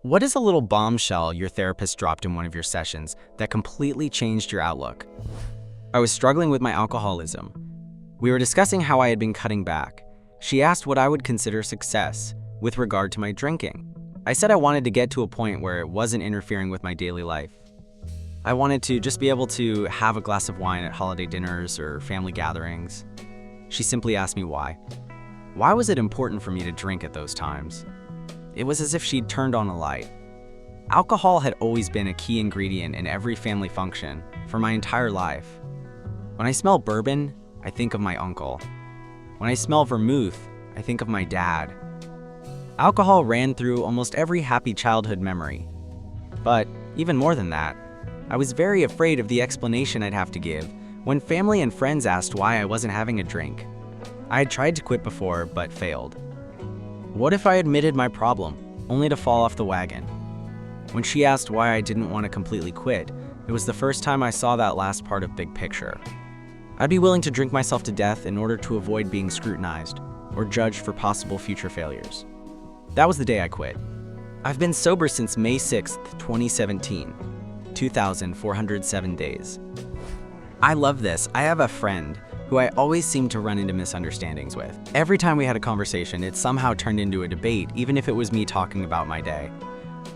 What is a little bombshell your therapist dropped in one of your sessions that completely changed your outlook? I was struggling with my alcoholism. We were discussing how I had been cutting back. She asked what I would consider success with regard to my drinking. I said I wanted to get to a point where it wasn't interfering with my daily life. I wanted to just be able to have a glass of wine at holiday dinners or family gatherings. She simply asked me why. Why was it important for me to drink at those times? It was as if she'd turned on a light. Alcohol had always been a key ingredient in every family function for my entire life. When I smell bourbon, I think of my uncle. When I smell vermouth, I think of my dad. Alcohol ran through almost every happy childhood memory. But even more than that, I was very afraid of the explanation I'd have to give when family and friends asked why I wasn't having a drink. I had tried to quit before, but failed. What if I admitted my problem, only to fall off the wagon? When she asked why I didn't want to completely quit, it was the first time I saw that last part of big picture. I'd be willing to drink myself to death in order to avoid being scrutinized or judged for possible future failures. That was the day I quit. I've been sober since May 6th, 2017, 2,407 days. I love this. I have a friend who I always seem to run into misunderstandings with. Every time we had a conversation, it somehow turned into a debate, even if it was me talking about my day.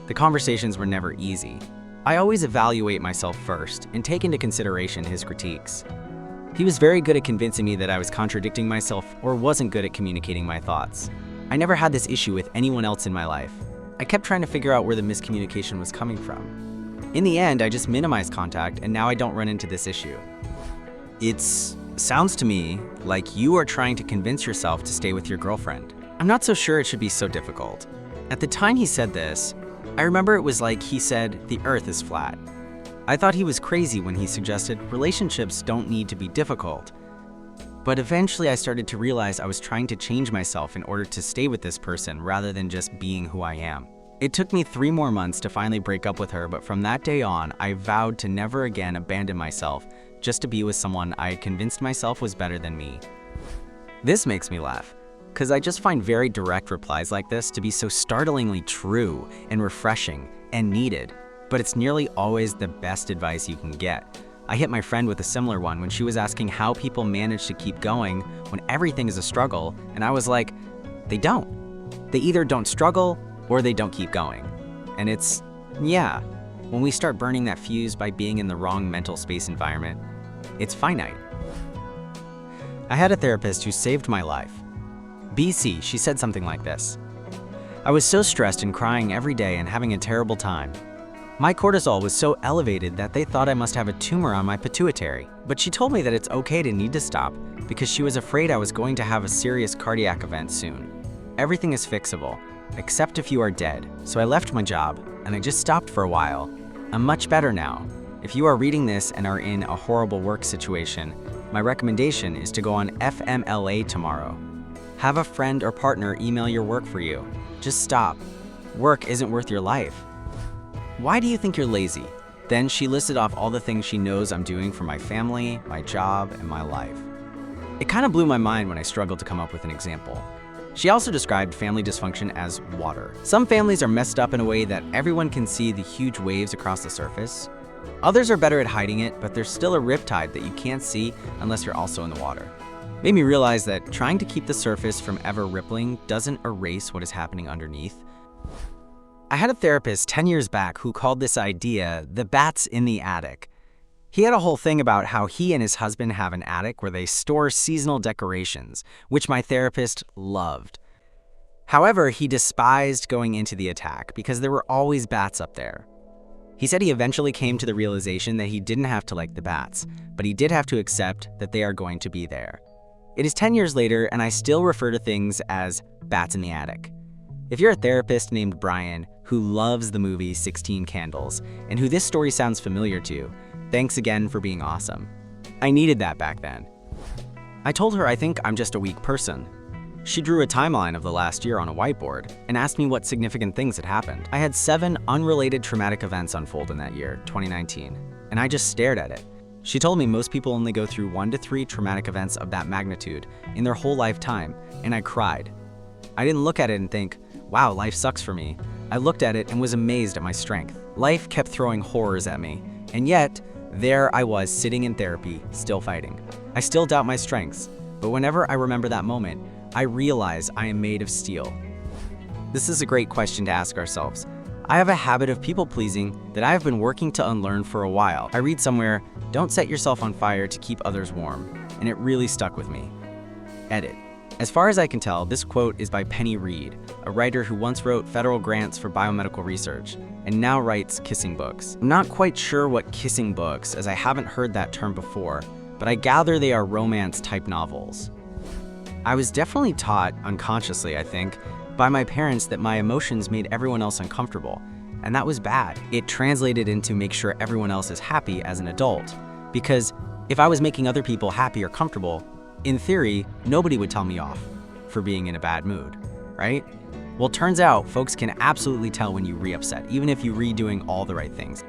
The conversations were never easy. I always evaluate myself first and take into consideration his critiques. He was very good at convincing me that I was contradicting myself or wasn't good at communicating my thoughts. I never had this issue with anyone else in my life. I kept trying to figure out where the miscommunication was coming from. In the end, I just minimized contact, and now I don't run into this issue. Sounds to me like you are trying to convince yourself to stay with your girlfriend. I'm not so sure it should be so difficult. At the time he said this, I remember it was like he said the earth is flat. I thought he was crazy when he suggested relationships don't need to be difficult. But eventually I started to realize I was trying to change myself in order to stay with this person rather than just being who I am. It took me 3 more months to finally break up with her, but from that day on, I vowed to never again abandon myself just to be with someone I had convinced myself was better than me. This makes me laugh, because I just find very direct replies like this to be so startlingly true and refreshing and needed, but it's nearly always the best advice you can get. I hit my friend with a similar one when she was asking how people manage to keep going when everything is a struggle, and I was like, they don't. They either don't struggle or they don't keep going. And when we start burning that fuse by being in the wrong mental space environment, it's finite. I had a therapist who saved my life. BC, she said something like this: I was so stressed and crying every day and having a terrible time. My cortisol was so elevated that they thought I must have a tumor on my pituitary. But she told me that it's okay to need to stop because she was afraid I was going to have a serious cardiac event soon. Everything is fixable, except if you are dead. So I left my job and I just stopped for a while. I'm much better now. If you are reading this and are in a horrible work situation, my recommendation is to go on FMLA tomorrow. Have a friend or partner email your work for you. Just stop. Work isn't worth your life. Why do you think you're lazy? Then she listed off all the things she knows I'm doing for my family, my job, and my life. It kind of blew my mind when I struggled to come up with an example. She also described family dysfunction as water. Some families are messed up in a way that everyone can see the huge waves across the surface. Others are better at hiding it, but there's still a riptide that you can't see unless you're also in the water. Made me realize that trying to keep the surface from ever rippling doesn't erase what is happening underneath. I had a therapist 10 years back who called this idea the bats in the attic. He had a whole thing about how he and his husband have an attic where they store seasonal decorations, which my therapist loved. However, he despised going into the attic because there were always bats up there. He said he eventually came to the realization that he didn't have to like the bats, but he did have to accept that they are going to be there. It is 10 years later, and I still refer to things as bats in the attic. If you're a therapist named Brian who loves the movie 16 Candles, and who this story sounds familiar to, thanks again for being awesome. I needed that back then. I told her I think I'm just a weak person. She drew a timeline of the last year on a whiteboard and asked me what significant things had happened. I had 7 unrelated traumatic events unfold in that year, 2019, and I just stared at it. She told me most people only go through 1 to 3 traumatic events of that magnitude in their whole lifetime, and I cried. I didn't look at it and think, wow, life sucks for me. I looked at it and was amazed at my strength. Life kept throwing horrors at me, and yet, there I was sitting in therapy, still fighting. I still doubt my strengths, but whenever I remember that moment, I realize I am made of steel. This is a great question to ask ourselves. I have a habit of people-pleasing that I have been working to unlearn for a while. I read somewhere, "Don't set yourself on fire to keep others warm," and it really stuck with me. Edit. As far as I can tell, this quote is by Penny Reed, a writer who once wrote federal grants for biomedical research, and now writes kissing books. I'm not quite sure what kissing books, as I haven't heard that term before, but I gather they are romance-type novels. I was definitely taught, unconsciously I think, by my parents that my emotions made everyone else uncomfortable, and that was bad. It translated into make sure everyone else is happy as an adult, because if I was making other people happy or comfortable, in theory, nobody would tell me off for being in a bad mood, right? Well, turns out folks can absolutely tell when you re-upset, even if you re-doing all the right things.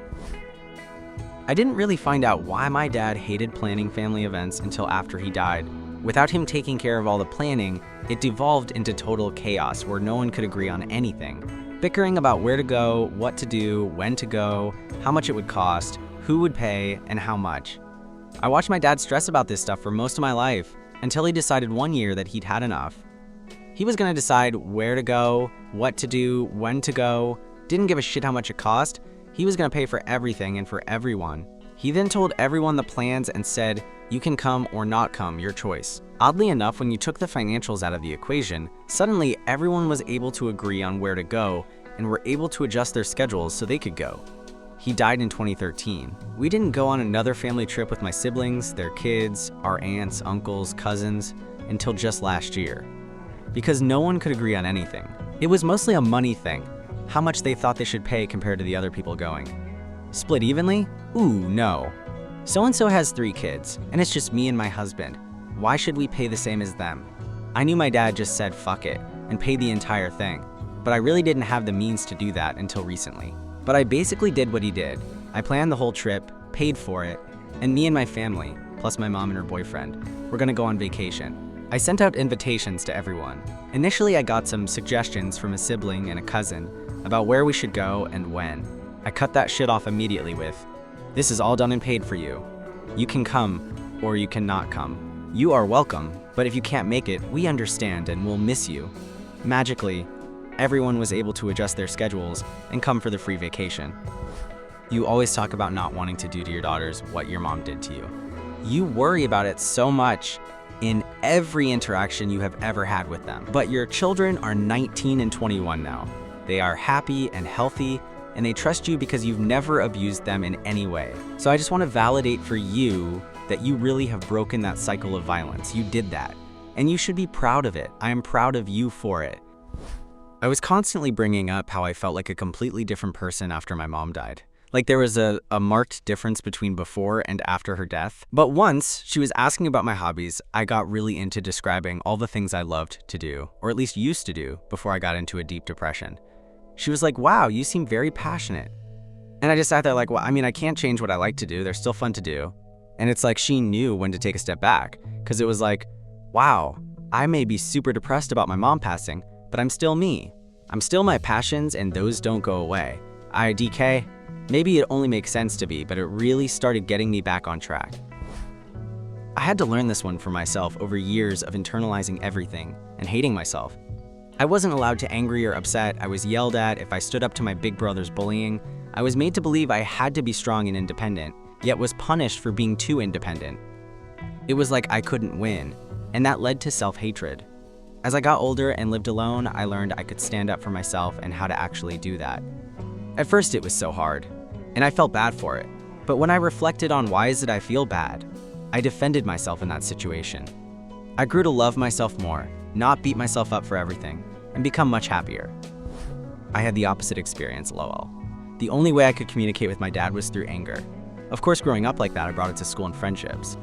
I didn't really find out why my dad hated planning family events until after he died. Without him taking care of all the planning, it devolved into total chaos where no one could agree on anything. Bickering about where to go, what to do, when to go, how much it would cost, who would pay, and how much. I watched my dad stress about this stuff for most of my life, until he decided one year that he'd had enough. He was gonna decide where to go, what to do, when to go, didn't give a shit how much it cost. He was gonna pay for everything and for everyone. He then told everyone the plans and said, "You can come or not come, your choice." Oddly enough, when you took the financials out of the equation, suddenly everyone was able to agree on where to go and were able to adjust their schedules so they could go. He died in 2013. We didn't go on another family trip with my siblings, their kids, our aunts, uncles, cousins, until just last year. Because no one could agree on anything. It was mostly a money thing, how much they thought they should pay compared to the other people going. Split evenly? Ooh, no. So-and-so has 3 kids, and it's just me and my husband. Why should we pay the same as them? I knew my dad just said fuck it and paid the entire thing, but I really didn't have the means to do that until recently. But I basically did what he did. I planned the whole trip, paid for it, and me and my family, plus my mom and her boyfriend, were gonna go on vacation. I sent out invitations to everyone. Initially, I got some suggestions from a sibling and a cousin about where we should go and when. I cut that shit off immediately with, "This is all done and paid for you. You can come, or you cannot come. You are welcome, but if you can't make it, we understand and we'll miss you." Magically, everyone was able to adjust their schedules and come for the free vacation. You always talk about not wanting to do to your daughters what your mom did to you. You worry about it so much in every interaction you have ever had with them. But your children are 19 and 21 now. They are happy and healthy, and they trust you because you've never abused them in any way. So I just want to validate for you that you really have broken that cycle of violence. You did that, and you should be proud of it. I am proud of you for it. I was constantly bringing up how I felt like a completely different person after my mom died. Like there was a marked difference between before and after her death. But once she was asking about my hobbies, I got really into describing all the things I loved to do, or at least used to do, before I got into a deep depression. She was like, "Wow, you seem very passionate." And I just sat there like, well, I mean, I can't change what I like to do. They're still fun to do. And it's like she knew when to take a step back, because it was like, wow, I may be super depressed about my mom passing, but I'm still me. I'm still my passions, and those don't go away. IDK, maybe it only makes sense to be, but it really started getting me back on track. I had to learn this one for myself over years of internalizing everything and hating myself. I wasn't allowed to angry or upset. I was yelled at if I stood up to my big brother's bullying. I was made to believe I had to be strong and independent, yet was punished for being too independent. It was like I couldn't win, and that led to self-hatred. As I got older and lived alone, I learned I could stand up for myself and how to actually do that. At first it was so hard, and I felt bad for it. But when I reflected on why is it I feel bad, I defended myself in that situation. I grew to love myself more, not beat myself up for everything, and become much happier. I had the opposite experience, lol. The only way I could communicate with my dad was through anger. Of course, growing up like that, I brought it to school and friendships.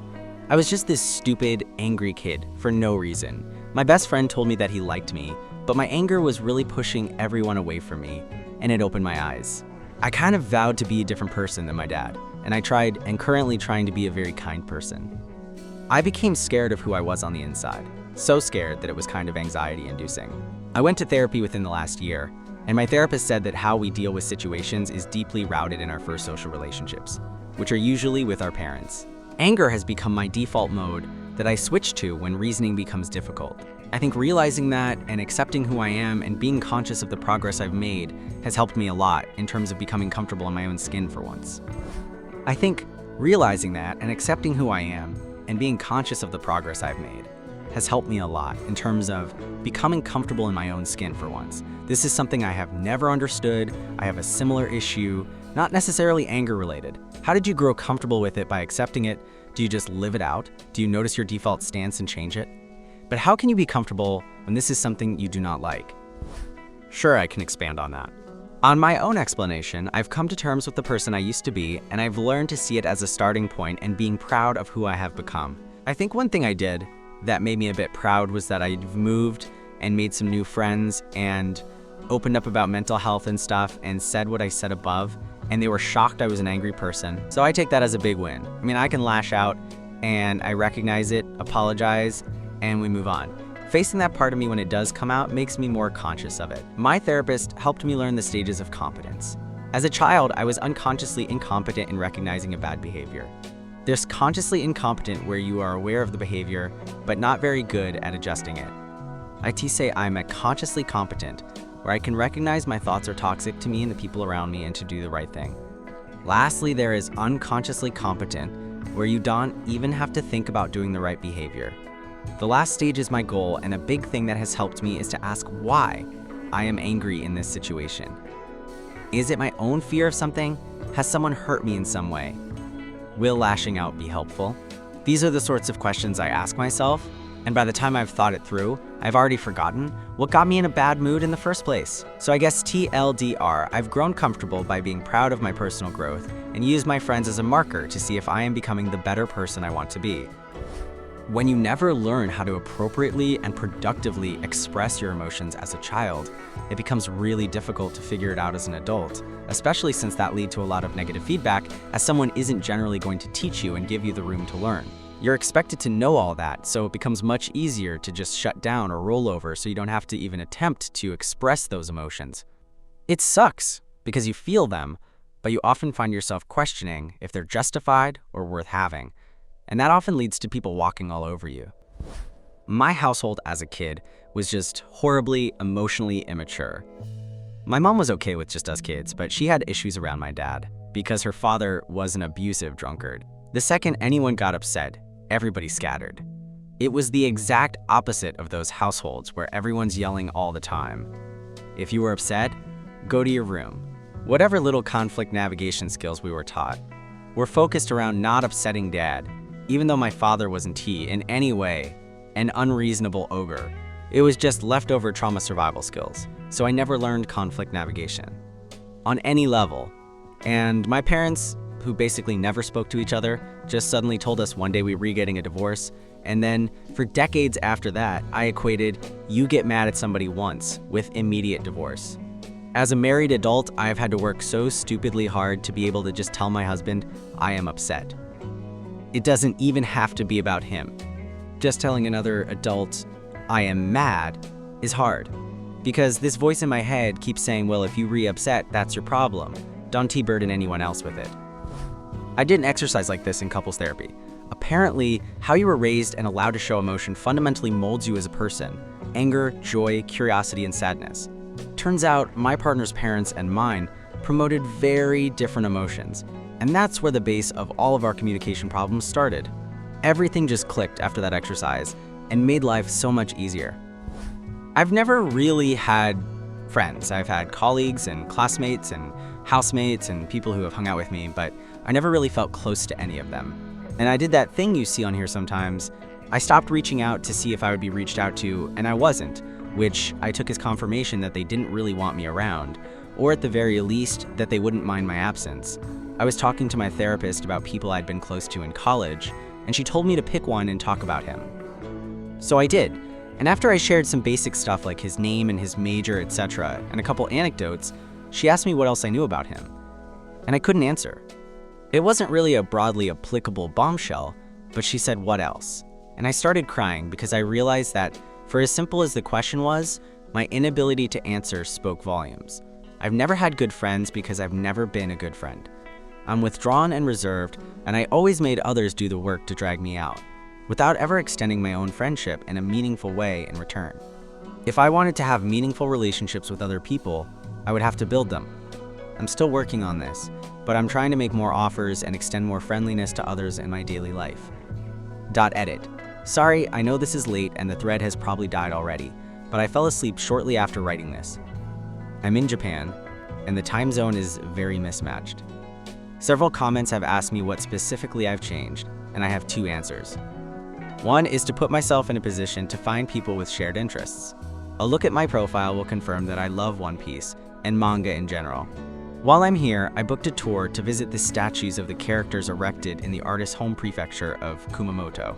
I was just this stupid, angry kid for no reason. My best friend told me that he liked me, but my anger was really pushing everyone away from me, and it opened my eyes. I kind of vowed to be a different person than my dad, and I tried and currently trying to be a very kind person. I became scared of who I was on the inside, so scared that it was kind of anxiety-inducing. I went to therapy within the last year, And my therapist said that how we deal with situations is deeply rooted in our first social relationships, which are usually with our parents. Anger has become my default mode that I switch to when reasoning becomes difficult. I think realizing that and accepting who I am and being conscious of the progress I've made has helped me a lot in terms of becoming comfortable in my own skin for once. I think realizing that and accepting who I am and being conscious of the progress I've made has helped me a lot in terms of becoming comfortable in my own skin for once. This is something I have never understood. I have a similar issue, not necessarily anger related. How did you grow comfortable with it by accepting it? Do you just live it out? Do you notice your default stance and change it? But how can you be comfortable when this is something you do not like? Sure, I can expand on that. On my own explanation, I've come to terms with the person I used to be, and I've learned to see it as a starting point and being proud of who I have become. I think one thing I did that made me a bit proud was that I've moved and made some new friends and opened up about mental health and stuff and said what I said above, and they were shocked I was an angry person. So I take that as a big win. I mean, I can lash out and I recognize it, apologize, and we move on. Facing that part of me when it does come out makes me more conscious of it. My therapist helped me learn the stages of competence. As a child, I was unconsciously incompetent in recognizing a bad behavior. There's consciously incompetent where you are aware of the behavior, but not very good at adjusting it. I say I'm a consciously competent, where I can recognize my thoughts are toxic to me and the people around me and to do the right thing. Lastly, there is unconsciously competent, where you don't even have to think about doing the right behavior. The last stage is my goal, and a big thing that has helped me is to ask why I am angry in this situation. Is it my own fear of something? Has someone hurt me in some way? Will lashing out be helpful? These are the sorts of questions I ask myself, and by the time I've thought it through, I've already forgotten what got me in a bad mood in the first place. So I guess TLDR, I've grown comfortable by being proud of my personal growth and used my friends as a marker to see if I am becoming the better person I want to be. When you never learn how to appropriately and productively express your emotions as a child, it becomes really difficult to figure it out as an adult, especially since that leads to a lot of negative feedback, as someone isn't generally going to teach you and give you the room to learn. You're expected to know all that, so it becomes much easier to just shut down or roll over so you don't have to even attempt to express those emotions. It sucks because you feel them, but you often find yourself questioning if they're justified or worth having. And that often leads to people walking all over you. My household as a kid was just horribly emotionally immature. My mom was okay with just us kids, but she had issues around my dad because her father was an abusive drunkard. The second anyone got upset, everybody scattered. It was the exact opposite of those households where everyone's yelling all the time. If you were upset, go to your room. Whatever little conflict navigation skills we were taught were focused around not upsetting dad. Even though my father wasn't in any way an unreasonable ogre, it was just leftover trauma survival skills, so I never learned conflict navigation on any level. And my parents, who basically never spoke to each other, just suddenly told us one day we were getting a divorce, and then for decades after that, I equated you get mad at somebody once with immediate divorce. As a married adult, I've had to work so stupidly hard to be able to just tell my husband I am upset. It doesn't even have to be about him. Just telling another adult, I am mad, is hard. Because this voice in my head keeps saying, well, if you re-upset, that's your problem. Don't burden anyone else with it. I did an exercise like this in couples therapy. Apparently, how you were raised and allowed to show emotion fundamentally molds you as a person. Anger, joy, curiosity, and sadness. Turns out, my partner's parents and mine promoted very different emotions. And that's where the base of all of our communication problems started. Everything just clicked after that exercise and made life so much easier. I've never really had friends. I've had colleagues and classmates and housemates and people who have hung out with me, but I never really felt close to any of them. And I did that thing you see on here sometimes. I stopped reaching out to see if I would be reached out to, and I wasn't, which I took as confirmation that they didn't really want me around, or at the very least, that they wouldn't mind my absence. I was talking to my therapist about people I'd been close to in college, and she told me to pick one and talk about him. So I did, and after I shared some basic stuff like his name and his major, etc., and a couple anecdotes, she asked me what else I knew about him. And I couldn't answer. It wasn't really a broadly applicable bombshell, but she said, what else? And I started crying because I realized that, for as simple as the question was, My inability to answer spoke volumes. I've never had good friends because I've never been a good friend. I'm withdrawn and reserved, and I always made others do the work to drag me out, without ever extending my own friendship in a meaningful way in return. If I wanted to have meaningful relationships with other people, I would have to build them. I'm still working on this, but I'm trying to make more offers and extend more friendliness to others in my daily life. Edit. Sorry, I know this is late and the thread has probably died already, but I fell asleep shortly after writing this. I'm in Japan, and the time zone is very mismatched. Several comments have asked me what specifically I've changed, and I have two answers. One is to put myself in a position to find people with shared interests. A look at my profile will confirm that I love One Piece and manga in general. While I'm here, I booked a tour to visit the statues of the characters erected in the artist's home prefecture of Kumamoto.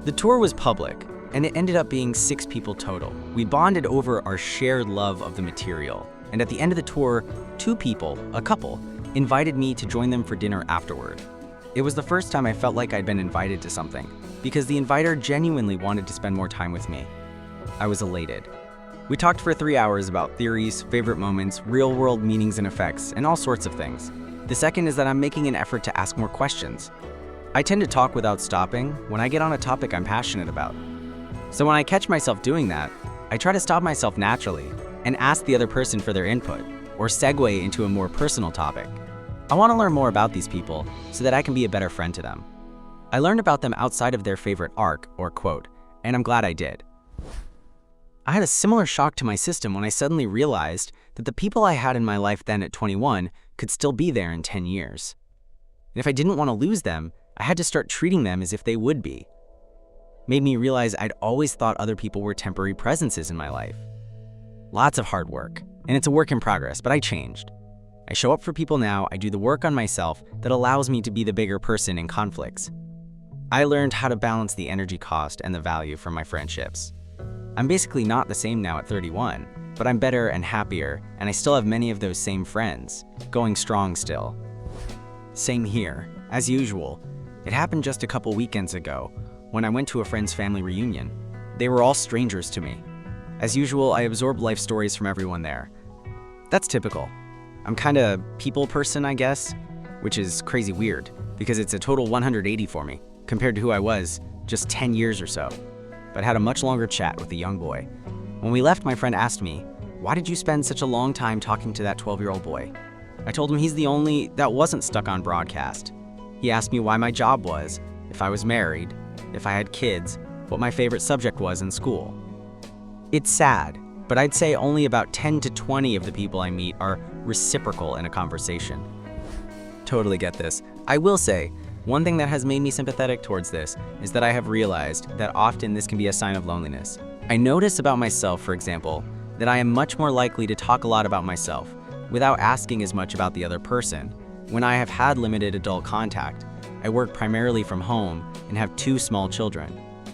The tour was public, and it ended up being 6 people total. We bonded over our shared love of the material, and at the end of the tour, 2 people, a couple, invited me to join them for dinner afterward. It was the first time I felt like I'd been invited to something, because the inviter genuinely wanted to spend more time with me. I was elated. We talked for 3 hours about theories, favorite moments, real-world meanings and effects, and all sorts of things. The second is that I'm making an effort to ask more questions. I tend to talk without stopping when I get on a topic I'm passionate about. So when I catch myself doing that, I try to stop myself naturally and ask the other person for their input, or segue into a more personal topic. I want to learn more about these people so that I can be a better friend to them. I learned about them outside of their favorite arc or quote, and I'm glad I did. I had a similar shock to my system when I suddenly realized that the people I had in my life then at 21 could still be there in 10 years. And if I didn't want to lose them, I had to start treating them as if they would be. Made me realize I'd always thought other people were temporary presences in my life. Lots of hard work, and it's a work in progress, but I changed. I show up for people now, I do the work on myself that allows me to be the bigger person in conflicts. I learned how to balance the energy cost and the value from my friendships. I'm basically not the same now at 31, but I'm better and happier, and I still have many of those same friends, going strong still. Same here, as usual. It happened just a couple weekends ago, when I went to a friend's family reunion. They were all strangers to me. As usual, I absorbed life stories from everyone there. That's typical. I'm kinda people person, I guess, which is crazy weird, because it's a total 180 for me, compared to who I was just 10 years or so. But had a much longer chat with the young boy. When we left, my friend asked me, "Why did you spend such a long time talking to that 12-year-old boy?" I told him he's the only that wasn't stuck on broadcast. He asked me why my job was, if I was married, if I had kids, what my favorite subject was in school. It's sad, but I'd say only about 10 to 20 of the people I meet are reciprocal in a conversation. Totally get this. I will say, one thing that has made me sympathetic towards this is that I have realized that often this can be a sign of loneliness. I notice about myself, for example, that I am much more likely to talk a lot about myself without asking as much about the other person. When I have had limited adult contact, I work primarily from home and have 2 small children.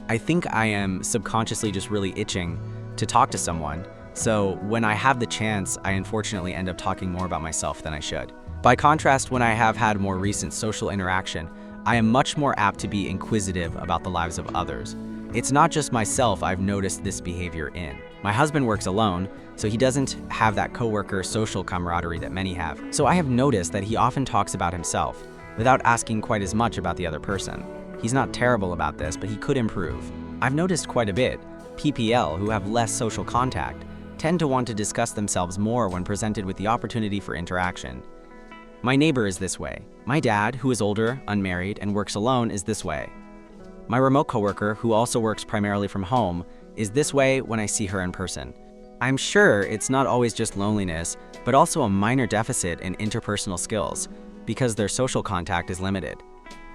I think I am subconsciously just really itching to talk to someone, so when I have the chance, I unfortunately end up talking more about myself than I should. By contrast, when I have had more recent social interaction, I am much more apt to be inquisitive about the lives of others. It's not just myself I've noticed this behavior in. My husband works alone, so he doesn't have that coworker social camaraderie that many have. So I have noticed that he often talks about himself, without asking quite as much about the other person. He's not terrible about this, but he could improve. I've noticed quite a bit, PPL who have less social contact tend to want to discuss themselves more when presented with the opportunity for interaction. My neighbor is this way. My dad, who is older, unmarried, and works alone, is this way. My remote coworker, who also works primarily from home, is this way when I see her in person. I'm sure it's not always just loneliness, but also a minor deficit in interpersonal skills, because their social contact is limited.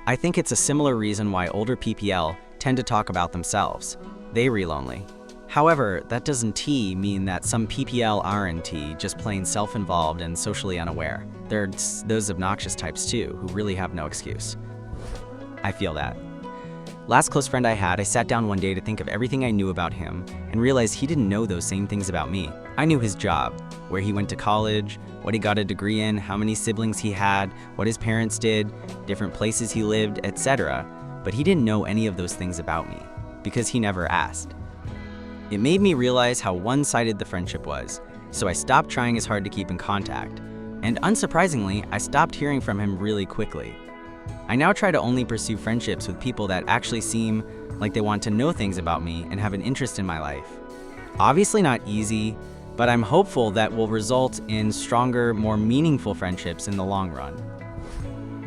I think it's a similar reason why older PPL tend to talk about themselves. They re-lonely. However, that doesn't mean that some PPL aren't just plain self-involved and socially unaware. There's those obnoxious types too, who really have no excuse. I feel that. Last close friend I had, I sat down one day to think of everything I knew about him and realized he didn't know those same things about me. I knew his job, where he went to college, what he got a degree in, how many siblings he had, what his parents did, different places he lived, etc. But he didn't know any of those things about me, because he never asked. It made me realize how one-sided the friendship was, so I stopped trying as hard to keep in contact. And unsurprisingly, I stopped hearing from him really quickly. I now try to only pursue friendships with people that actually seem like they want to know things about me and have an interest in my life. Obviously not easy, but I'm hopeful that will result in stronger, more meaningful friendships in the long run.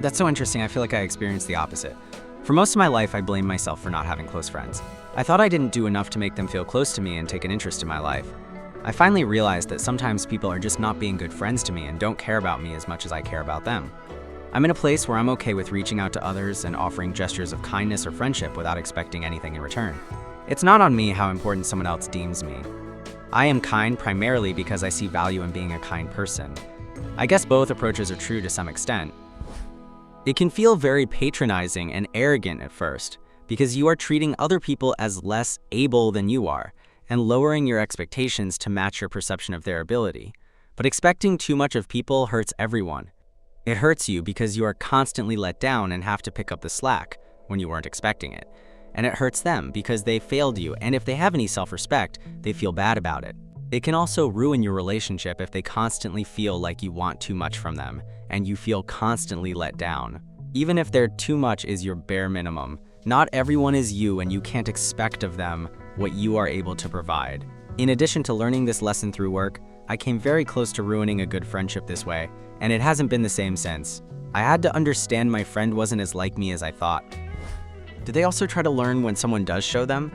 That's so interesting. I feel like I experienced the opposite. For most of my life, I blamed myself for not having close friends. I thought I didn't do enough to make them feel close to me and take an interest in my life. I finally realized that sometimes people are just not being good friends to me and don't care about me as much as I care about them. I'm in a place where I'm okay with reaching out to others and offering gestures of kindness or friendship without expecting anything in return. It's not on me how important someone else deems me. I am kind primarily because I see value in being a kind person. I guess both approaches are true to some extent. It can feel very patronizing and arrogant at first, because you are treating other people as less able than you are, and lowering your expectations to match your perception of their ability. But expecting too much of people hurts everyone. It hurts you because you are constantly let down and have to pick up the slack when you weren't expecting it. And it hurts them because they failed you, and if they have any self-respect, they feel bad about it. It can also ruin your relationship if they constantly feel like you want too much from them, and you feel constantly let down. Even if their too much is your bare minimum, not everyone is you, and you can't expect of them what you are able to provide. In addition to learning this lesson through work, I came very close to ruining a good friendship this way, and it hasn't been the same since. I had to understand my friend wasn't as like me as I thought. Do they also try to learn when someone does show them?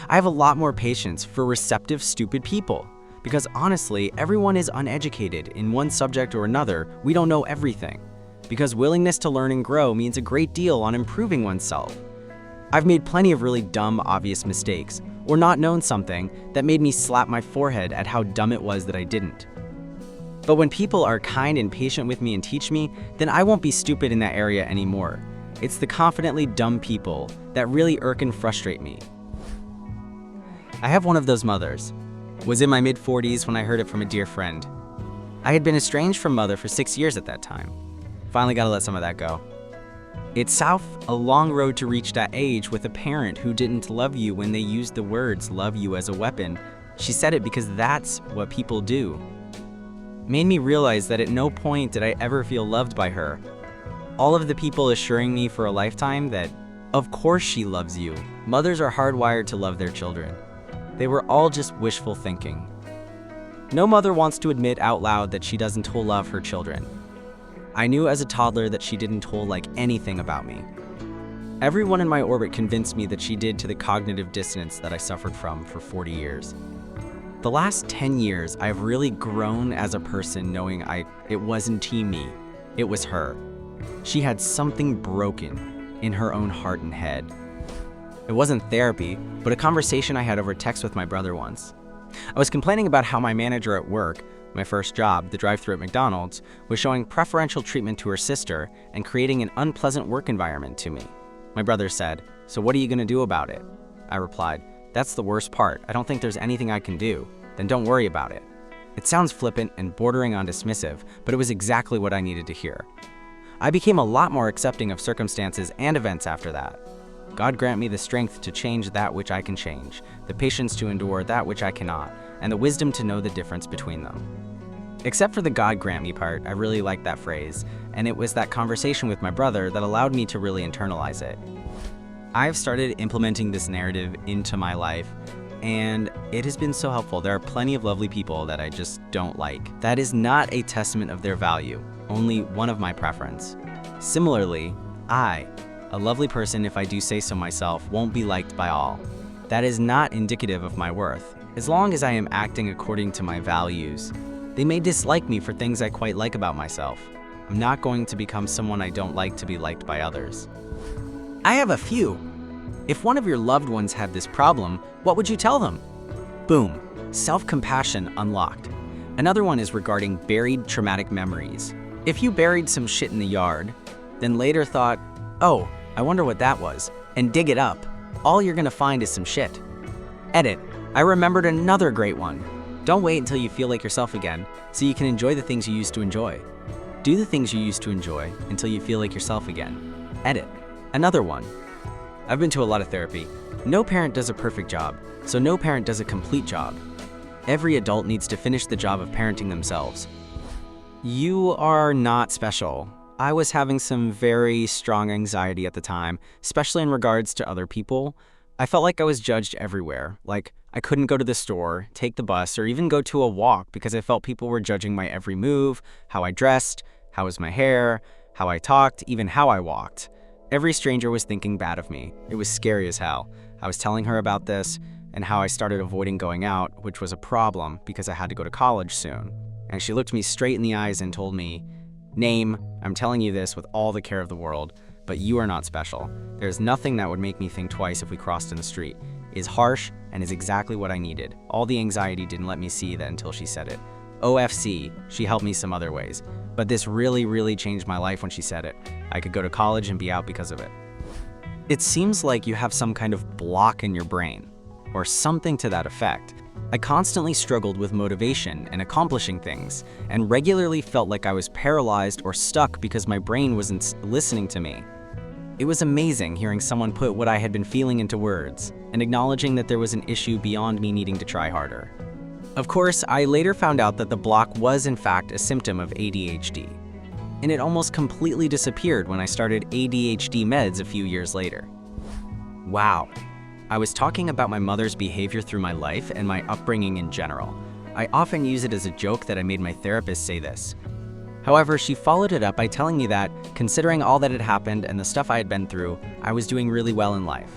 I have a lot more patience for receptive, stupid people. Because honestly, everyone is uneducated in one subject or another. We don't know everything. Because willingness to learn and grow means a great deal on improving oneself. I've made plenty of really dumb, obvious mistakes, or not known something that made me slap my forehead at how dumb it was that I didn't. But when people are kind and patient with me and teach me, then I won't be stupid in that area anymore. It's the confidently dumb people that really irk and frustrate me. I have one of those mothers. Was in my mid-40s when I heard it from a dear friend. I had been estranged from mother for 6 years at that time. Finally got to let some of that go. It's a long road to reach that age with a parent who didn't love you when they used the words love you as a weapon. She said it because that's what people do. Made me realize that at no point did I ever feel loved by her. All of the people assuring me for a lifetime that, of course she loves you. Mothers are hardwired to love their children. They were all just wishful thinking. No mother wants to admit out loud that she doesn't love her children. I knew as a toddler that she didn't like anything about me. Everyone in my orbit convinced me that she did to the cognitive dissonance that I suffered from for 40 years. The last 10 years, I've really grown as a person knowing it wasn't me, it was her. She had something broken in her own heart and head. It wasn't therapy, but a conversation I had over text with my brother once. I was complaining about how my manager at work, my first job, the drive-thru at McDonald's, was showing preferential treatment to her sister and creating an unpleasant work environment to me. My brother said, "So what are you going to do about it?" I replied, "That's the worst part. I don't think there's anything I can do. Then don't worry about it." It sounds flippant and bordering on dismissive, but it was exactly what I needed to hear. I became a lot more accepting of circumstances and events after that. God grant me the strength to change that which I can change, the patience to endure that which I cannot, and the wisdom to know the difference between them. Except for the God grant me part, I really liked that phrase, and it was that conversation with my brother that allowed me to really internalize it. I've started implementing this narrative into my life, and it has been so helpful. There are plenty of lovely people that I just don't like. That is not a testament of their value, only one of my preference. Similarly, a lovely person, if I do say so myself, won't be liked by all. That is not indicative of my worth. As long as I am acting according to my values, they may dislike me for things I quite like about myself. I'm not going to become someone I don't like to be liked by others. I have a few. If one of your loved ones had this problem, what would you tell them? Boom, self-compassion unlocked. Another one is regarding buried traumatic memories. If you buried some shit in the yard, then later thought, "Oh, I wonder what that was," and dig it up, all you're gonna find is some shit. Edit, I remembered another great one. Don't wait until you feel like yourself again, so you can enjoy the things you used to enjoy. Do the things you used to enjoy until you feel like yourself again. Edit, another one. I've been to a lot of therapy. No parent does a perfect job, so no parent does a complete job. Every adult needs to finish the job of parenting themselves. You are not special. I was having some very strong anxiety at the time, especially in regards to other people. I felt like I was judged everywhere. Like, I couldn't go to the store, take the bus, or even go to a walk because I felt people were judging my every move, how I dressed, how was my hair, how I talked, even how I walked. Every stranger was thinking bad of me. It was scary as hell. I was telling her about this and how I started avoiding going out, which was a problem because I had to go to college soon. And she looked me straight in the eyes and told me, "Name, I'm telling you this with all the care of the world, but you are not special. There's nothing that would make me think twice if we crossed in the street." It is harsh and is exactly what I needed. All the anxiety didn't let me see that until she said it. OFC, she helped me some other ways, but this really changed my life when she said it. I could go to college and be out because of it. It seems like you have some kind of block in your brain, or something to that effect. I constantly struggled with motivation and accomplishing things, and regularly felt like I was paralyzed or stuck because my brain wasn't listening to me. It was amazing hearing someone put what I had been feeling into words, and acknowledging that there was an issue beyond me needing to try harder. Of course, I later found out that the block was in fact a symptom of ADHD, and it almost completely disappeared when I started ADHD meds a few years later. Wow. I was talking about my mother's behavior through my life and my upbringing in general. I often use it as a joke that I made my therapist say this. However, she followed it up by telling me that, considering all that had happened and the stuff I had been through, I was doing really well in life.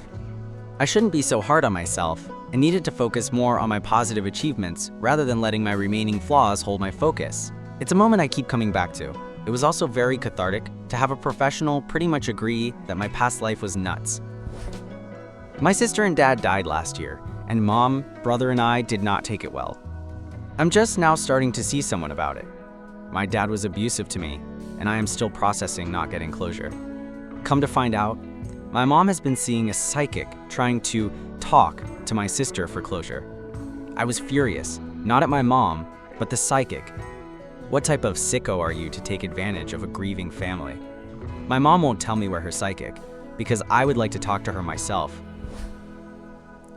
I shouldn't be so hard on myself and needed to focus more on my positive achievements rather than letting my remaining flaws hold my focus. It's a moment I keep coming back to. It was also very cathartic to have a professional pretty much agree that my past life was nuts. My sister and dad died last year, and mom, brother, and I did not take it well. I'm just now starting to see someone about it. My dad was abusive to me, and I am still processing not getting closure. Come to find out, my mom has been seeing a psychic trying to talk to my sister for closure. I was furious, not at my mom, but the psychic. What type of sicko are you to take advantage of a grieving family? My mom won't tell me where her psychic, because I would like to talk to her myself.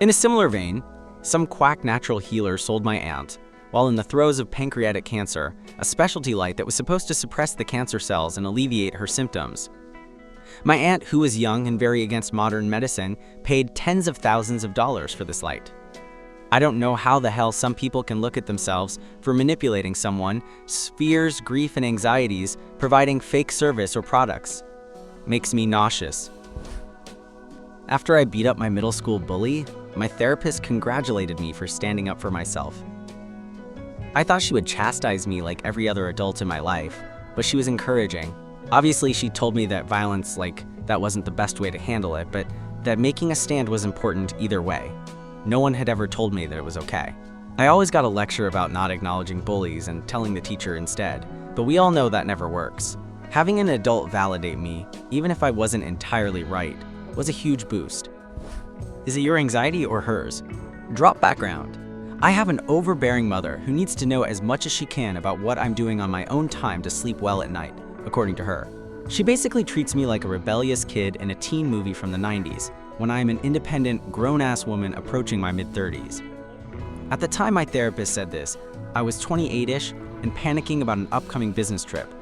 In a similar vein, some quack natural healer sold my aunt, while in the throes of pancreatic cancer, a specialty light that was supposed to suppress the cancer cells and alleviate her symptoms. My aunt, who was young and very against modern medicine, paid tens of thousands of dollars for this light. I don't know how the hell some people can look at themselves for manipulating someone, fears, grief, and anxieties, providing fake service or products. Makes me nauseous. After I beat up my middle school bully, my therapist congratulated me for standing up for myself. I thought she would chastise me like every other adult in my life, but she was encouraging. Obviously, she told me that violence that wasn't the best way to handle it, but that making a stand was important either way. No one had ever told me that it was okay. I always got a lecture about not acknowledging bullies and telling the teacher instead, but we all know that never works. Having an adult validate me, even if I wasn't entirely right, was a huge boost. Is it your anxiety or hers? Drop background. I have an overbearing mother who needs to know as much as she can about what I'm doing on my own time to sleep well at night, according to her. She basically treats me like a rebellious kid in a teen movie from the 90s, when I am an independent, grown-ass woman approaching my mid-30s. At the time my therapist said this, I was 28-ish and panicking about an upcoming business trip.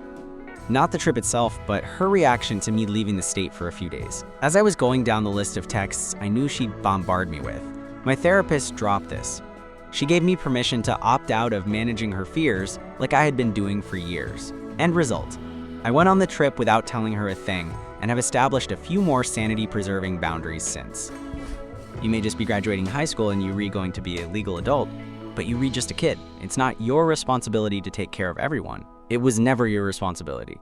Not the trip itself, but her reaction to me leaving the state for a few days. As I was going down the list of texts I knew she'd bombard me with, my therapist dropped this. She gave me permission to opt out of managing her fears like I had been doing for years. End result, I went on the trip without telling her a thing and have established a few more sanity-preserving boundaries since. You may just be graduating high school and you going to be a legal adult, but you just a kid. It's not your responsibility to take care of everyone. It was never your responsibility.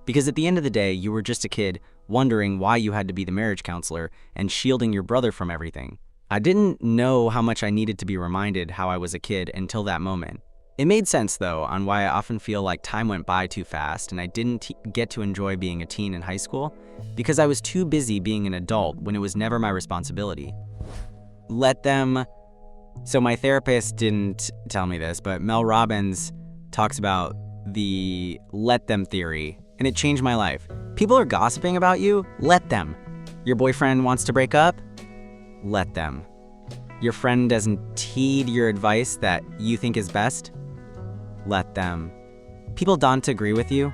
Because at the end of the day, you were just a kid wondering why you had to be the marriage counselor and shielding your brother from everything. I didn't know how much I needed to be reminded how I was a kid until that moment. It made sense, though, on why I often feel like time went by too fast and I didn't get to enjoy being a teen in high school because I was too busy being an adult when it was never my responsibility. So my therapist didn't tell me this, but Mel Robbins talks about the let them theory, and it changed my life. People are gossiping about you, let them. Your boyfriend wants to break up? Let them. Your friend doesn't heed your advice that you think is best? Let them. People don't agree with you?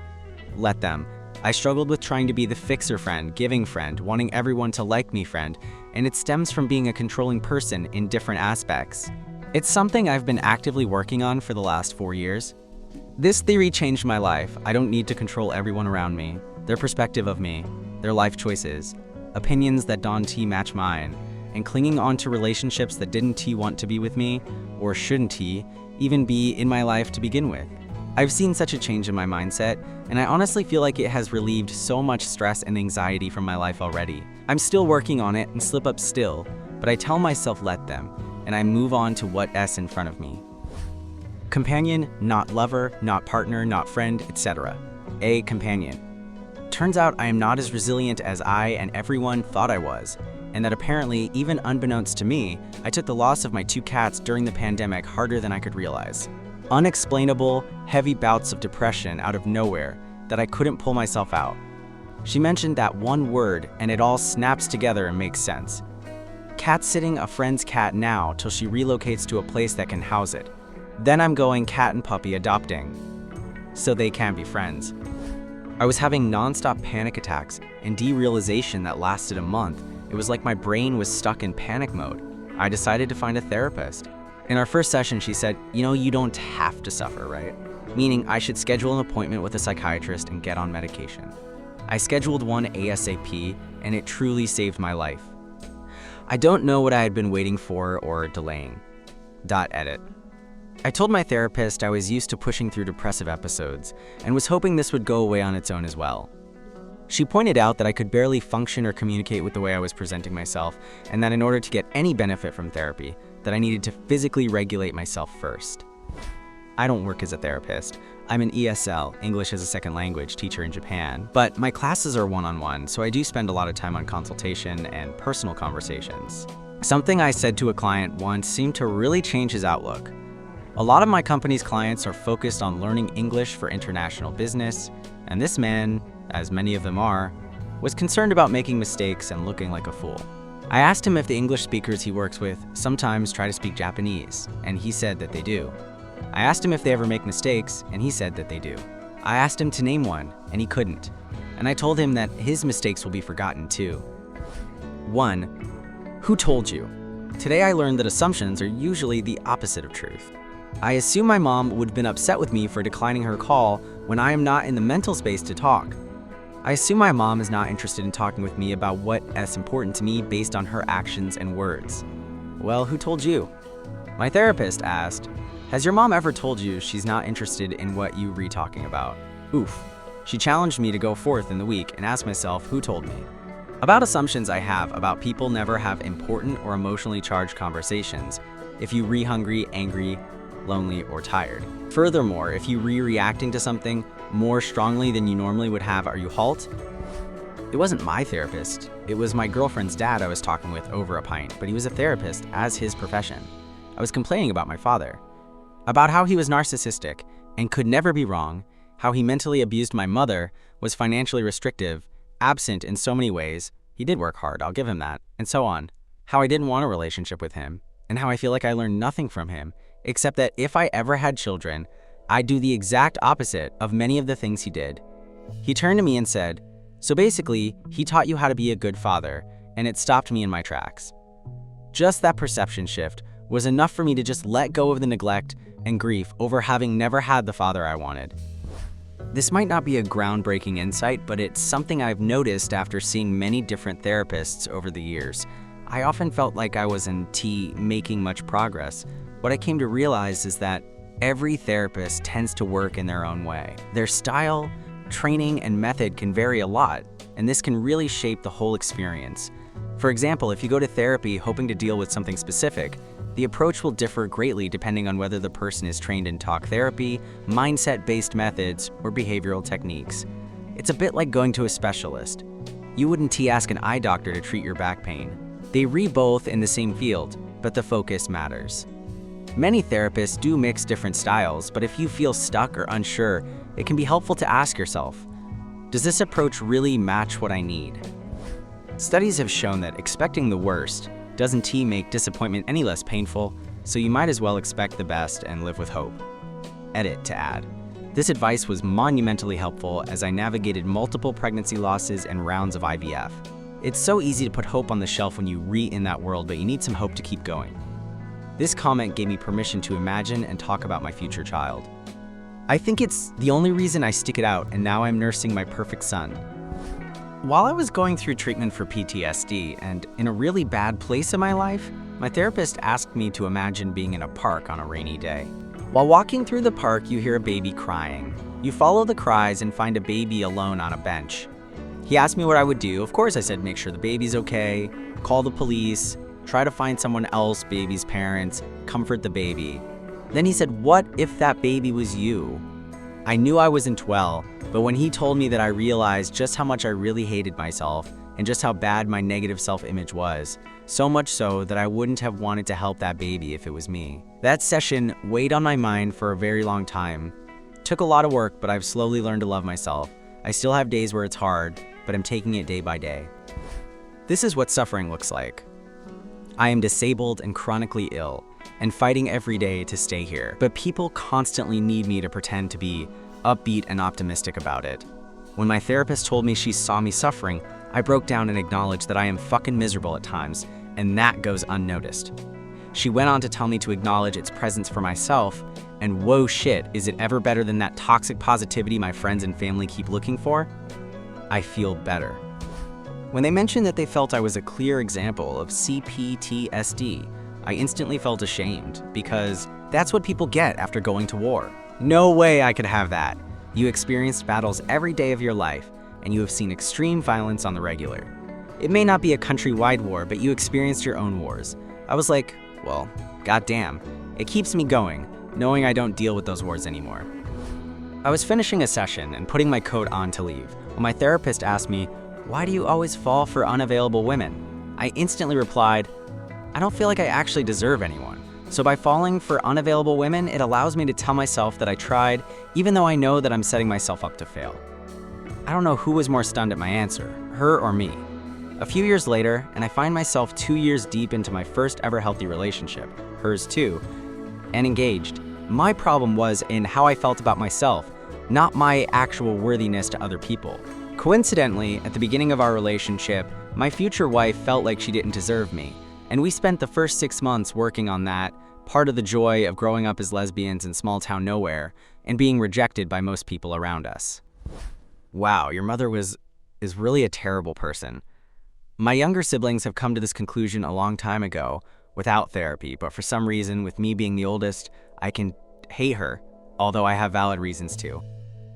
Let them. I struggled with trying to be the fixer friend, giving friend, wanting everyone to like me friend, and it stems from being a controlling person in different aspects. It's something I've been actively working on for the last 4 years. This theory changed my life. I don't need to control everyone around me, their perspective of me, their life choices, opinions that don't match mine, and clinging on to relationships that didn't want to be with me, or shouldn't even be in my life to begin with. I've seen such a change in my mindset, and I honestly feel like it has relieved so much stress and anxiety from my life already. I'm still working on it and slip up still, but I tell myself let them, and I move on to what's in front of me. Companion, not lover, not partner, not friend, etc. A companion. Turns out I am not as resilient as I and everyone thought I was, and that apparently, even unbeknownst to me, I took the loss of my 2 cats during the pandemic harder than I could realize. Unexplainable, heavy bouts of depression out of nowhere that I couldn't pull myself out. She mentioned that one word and it all snaps together and makes sense. Cat sitting a friend's cat now till she relocates to a place that can house it. Then I'm going cat and puppy adopting, so they can be friends. I was having nonstop panic attacks and derealization that lasted a month. It was like my brain was stuck in panic mode. I decided to find a therapist. In our first session, she said, you don't have to suffer, right? Meaning I should schedule an appointment with a psychiatrist and get on medication. I scheduled one ASAP, and it truly saved my life. I don't know what I had been waiting for or delaying. Edit. I told my therapist I was used to pushing through depressive episodes and was hoping this would go away on its own as well. She pointed out that I could barely function or communicate with the way I was presenting myself, and that in order to get any benefit from therapy, that I needed to physically regulate myself first. I don't work as a therapist. I'm an ESL, English as a Second Language, teacher in Japan, but my classes are one-on-one, so I do spend a lot of time on consultation and personal conversations. Something I said to a client once seemed to really change his outlook. A lot of my company's clients are focused on learning English for international business, and this man, as many of them are, was concerned about making mistakes and looking like a fool. I asked him if the English speakers he works with sometimes try to speak Japanese, and he said that they do. I asked him if they ever make mistakes, and he said that they do. I asked him to name one, and he couldn't. And I told him that his mistakes will be forgotten too. 1. Who told you? Today I learned that assumptions are usually the opposite of truth. I assume my mom would have been upset with me for declining her call when I am not in the mental space to talk. I assume my mom is not interested in talking with me about what's important to me based on her actions and words. Well, who told you? My therapist asked, has your mom ever told you she's not interested in what you re-talking about? Oof. She challenged me to go forth in the week and ask myself who told me. About assumptions I have about people never have important or emotionally charged conversations if you hungry, angry, lonely, or tired. Furthermore, if you reacting to something more strongly than you normally would have, are you halt? It wasn't my therapist. It was my girlfriend's dad I was talking with over a pint, but he was a therapist as his profession. I was complaining about my father, about how he was narcissistic and could never be wrong, how he mentally abused my mother, was financially restrictive, absent in so many ways. He did work hard, I'll give him that, and so on. How I didn't want a relationship with him, and how I feel like I learned nothing from him, except that if I ever had children, I'd do the exact opposite of many of the things he did. He turned to me and said, so basically, he taught you how to be a good father, and it stopped me in my tracks. Just that perception shift was enough for me to just let go of the neglect and grief over having never had the father I wanted. This might not be a groundbreaking insight, but it's something I've noticed after seeing many different therapists over the years. I often felt like I wasn't making much progress. What I came to realize is that every therapist tends to work in their own way. Their style, training, and method can vary a lot, and this can really shape the whole experience. For example, if you go to therapy hoping to deal with something specific, the approach will differ greatly depending on whether the person is trained in talk therapy, mindset-based methods, or behavioral techniques. It's a bit like going to a specialist. You wouldn't ask an eye doctor to treat your back pain. They read both in the same field, but the focus matters. Many therapists do mix different styles, but if you feel stuck or unsure, it can be helpful to ask yourself, does this approach really match what I need? Studies have shown that expecting the worst doesn't make disappointment any less painful, so you might as well expect the best and live with hope. Edit to add. This advice was monumentally helpful as I navigated multiple pregnancy losses and rounds of IVF. It's so easy to put hope on the shelf when you in that world, but you need some hope to keep going. This comment gave me permission to imagine and talk about my future child. I think it's the only reason I stick it out, and now I'm nursing my perfect son. While I was going through treatment for PTSD and in a really bad place in my life, my therapist asked me to imagine being in a park on a rainy day. While walking through the park, you hear a baby crying. You follow the cries and find a baby alone on a bench. He asked me what I would do. Of course, I said make sure the baby's okay, call the police, try to find someone else, baby's parents, comfort the baby. Then he said, what if that baby was you? I knew I wasn't well, but when he told me that, I realized just how much I really hated myself and just how bad my negative self-image was, so much so that I wouldn't have wanted to help that baby if it was me. That session weighed on my mind for a very long time. Took a lot of work, but I've slowly learned to love myself. I still have days where it's hard, but I'm taking it day by day. This is what suffering looks like. I am disabled and chronically ill, and fighting every day to stay here, but people constantly need me to pretend to be upbeat and optimistic about it. When my therapist told me she saw me suffering, I broke down and acknowledged that I am fucking miserable at times, and that goes unnoticed. She went on to tell me to acknowledge its presence for myself, and whoa shit, is it ever better than that toxic positivity my friends and family keep looking for? I feel better. When they mentioned that they felt I was a clear example of CPTSD, I instantly felt ashamed, because that's what people get after going to war. No way I could have that. You experienced battles every day of your life, and you have seen extreme violence on the regular. It may not be a countrywide war, but you experienced your own wars. I was like, well, goddamn. It keeps me going, knowing I don't deal with those wars anymore. I was finishing a session and putting my coat on to leave when my therapist asked me, why do you always fall for unavailable women? I instantly replied, I don't feel like I actually deserve anyone. So by falling for unavailable women, it allows me to tell myself that I tried, even though I know that I'm setting myself up to fail. I don't know who was more stunned at my answer, her or me. A few years later, and I find myself 2 years deep into my first ever healthy relationship, hers too, and engaged. My problem was in how I felt about myself, not my actual worthiness to other people. Coincidentally, at the beginning of our relationship, my future wife felt like she didn't deserve me, and we spent the first 6 months working on that, part of the joy of growing up as lesbians in small town nowhere, and being rejected by most people around us. Wow, your mother is really a terrible person. My younger siblings have come to this conclusion a long time ago, without therapy, but for some reason, with me being the oldest, I can hate her, although I have valid reasons to.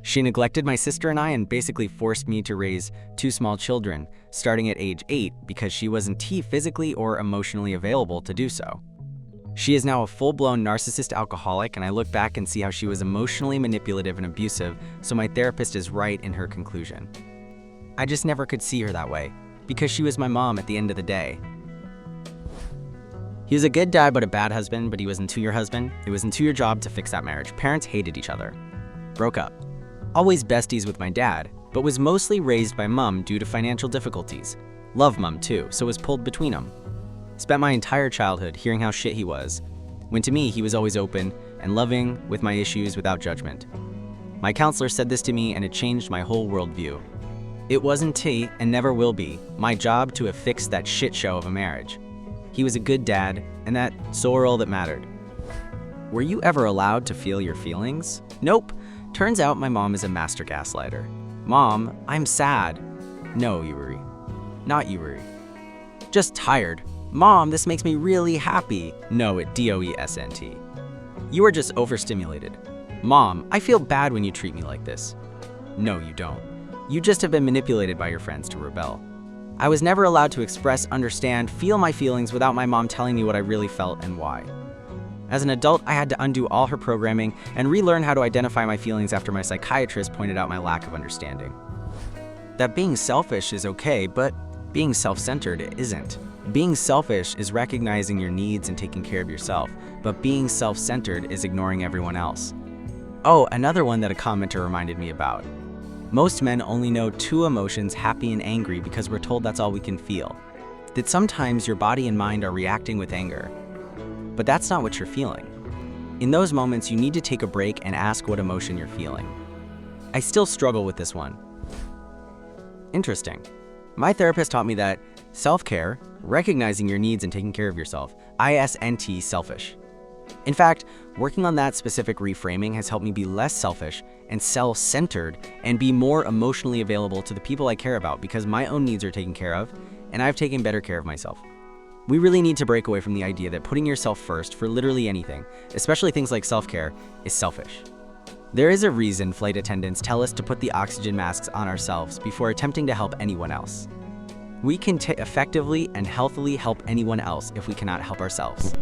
She neglected my sister and I and basically forced me to raise 2 small children, starting at age 8 because she wasn't physically or emotionally available to do so. She is now a full-blown narcissist alcoholic, and I look back and see how she was emotionally manipulative and abusive, so my therapist is right in her conclusion. I just never could see her that way, because she was my mom at the end of the day. He was a good dad but a bad husband, but he wasn't your husband. It wasn't your job to fix that marriage. Parents hated each other. Broke up. Always besties with my dad, but was mostly raised by mom due to financial difficulties. Loved mom too, so was pulled between them. Spent my entire childhood hearing how shit he was, when to me he was always open and loving with my issues without judgment. My counselor said this to me and it changed my whole worldview. It wasn't and never will be my job to have fixed that shit show of a marriage. He was a good dad, and that's all that mattered. Were you ever allowed to feel your feelings? Nope. Turns out my mom is a master gaslighter. Mom, I'm sad. No, Yuri. Not Yuri. Just tired. Mom, this makes me really happy. No, it DOESNT. You are just overstimulated. Mom, I feel bad when you treat me like this. No, you don't. You just have been manipulated by your friends to rebel. I was never allowed to express, understand, feel my feelings without my mom telling me what I really felt and why. As an adult, I had to undo all her programming and relearn how to identify my feelings after my psychiatrist pointed out my lack of understanding. That being selfish is okay, but being self-centered isn't. Being selfish is recognizing your needs and taking care of yourself, but being self-centered is ignoring everyone else. Oh, another one that a commenter reminded me about. Most men only know two emotions, happy and angry, because we're told that's all we can feel. That sometimes your body and mind are reacting with anger, but that's not what you're feeling. In those moments, you need to take a break and ask what emotion you're feeling. I still struggle with this one. Interesting. My therapist taught me that self-care, recognizing your needs and taking care of yourself, ISNT, selfish. In fact, working on that specific reframing has helped me be less selfish and self-centered and be more emotionally available to the people I care about because my own needs are taken care of and I've taken better care of myself. We really need to break away from the idea that putting yourself first for literally anything, especially things like self-care, is selfish. There is a reason flight attendants tell us to put the oxygen masks on ourselves before attempting to help anyone else. We can effectively and healthily help anyone else if we cannot help ourselves.